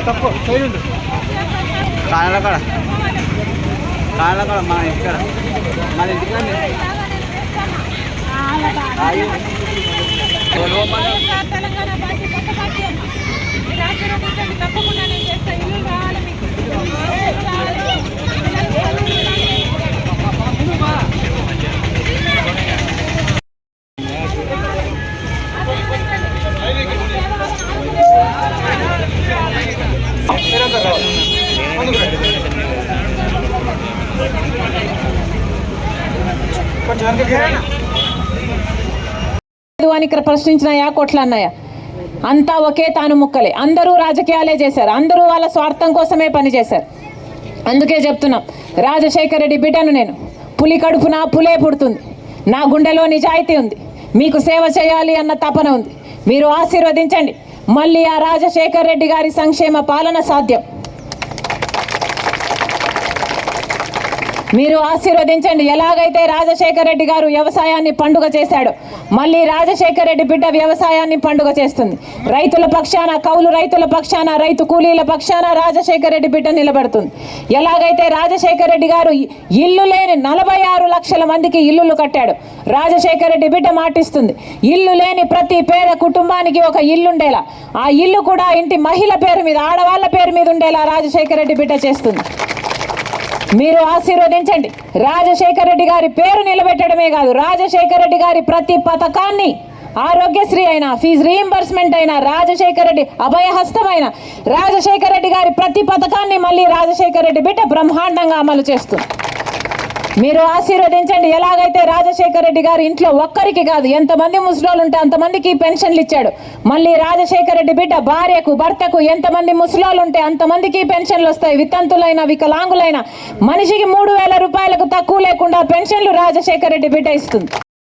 తప్పు సైడ్ కాళ్ళ కాడ మన ఇక్కడ మన ఇంటికి తప్పకుండా నేను చేస్తాను. ఇల్లు కావాలి అని ఇక్కడ ప్రశ్నించినాయా, కొట్లు అన్నాయా? అంతా ఒకే తాను ముక్కలే. అందరూ రాజకీయాలే చేశారు, అందరూ వాళ్ళ స్వార్థం కోసమే పనిచేశారు. అందుకే చెప్తున్నాం, రాజశేఖర రెడ్డి బిడ్డను నేను. పులి కడుపున పులే పుడుతుంది. నా గుండెలో నిజాయితీ ఉంది, మీకు సేవ చేయాలి అన్న తపన ఉంది. మీరు ఆశీర్వదించండి, మళ్ళీ ఆ రాజశేఖర రెడ్డి గారి సంక్షేమ పాలన సాధ్యం. మీరు ఆశీర్వదించండి. ఎలాగైతే రాజశేఖర రెడ్డి గారు వ్యవసాయాన్ని పండుగ చేశాడో, మళ్ళీ రాజశేఖర రెడ్డి బిడ్డ వ్యవసాయాన్ని పండుగ చేస్తుంది. రైతుల పక్షాన, కౌలు రైతుల పక్షాన, రైతు కూలీల పక్షాన రాజశేఖర రెడ్డి బిడ్డ నిలబడుతుంది. ఎలాగైతే రాజశేఖర రెడ్డి గారు ఇల్లు లేని 46 లక్షల మందికి ఇల్లులు కట్టాడు, రాజశేఖర రెడ్డి బిడ్డ మాటిస్తుంది, ఇల్లు లేని ప్రతి పేద కుటుంబానికి ఒక ఇల్లుండేలా, ఆ ఇల్లు కూడా ఇంటి మహిళ పేరు మీద, ఆడవాళ్ళ పేరు మీద ఉండేలా రాజశేఖర రెడ్డి బిడ్డ చేస్తుంది. మీరు ఆశీర్వదించండి. రాజశేఖర రెడ్డి గారి పేరు నిలబెట్టడమే కాదు, రాజశేఖర రెడ్డి గారి ప్రతి పథకాన్ని, ఆరోగ్యశ్రీ అయినా, ఫీజు రీయింబర్స్మెంట్ అయినా, రాజశేఖర రెడ్డి అభయహస్తమైన రాజశేఖర రెడ్డి గారి ప్రతి పథకాన్ని మళ్ళీ రాజశేఖర రెడ్డి బిడ్డ బ్రహ్మాండంగా అమలు చేస్తుంది. మీరు ఆశీర్వదించండి. ఎలాగైతే రాజశేఖర రెడ్డి గారు ఇంట్లో ఒక్కరికి కాదు, ఎంతమంది ముసలోళ్ళు ఉంటే అంతమందికి పెన్షన్లు ఇచ్చాడు, మళ్ళీ రాజశేఖర రెడ్డి బిడ్డ భార్యకు, భర్తకు ఎంతమంది ముసలోళ్ళు ఉంటే అంతమందికి పెన్షన్లు వస్తాయి. వితంతులైన, వికలాంగులైన మనిషికి 3000 రూపాయలకు తక్కువ లేకుండా పెన్షన్లు రాజశేఖర రెడ్డి బిడ్డ ఇస్తుంది.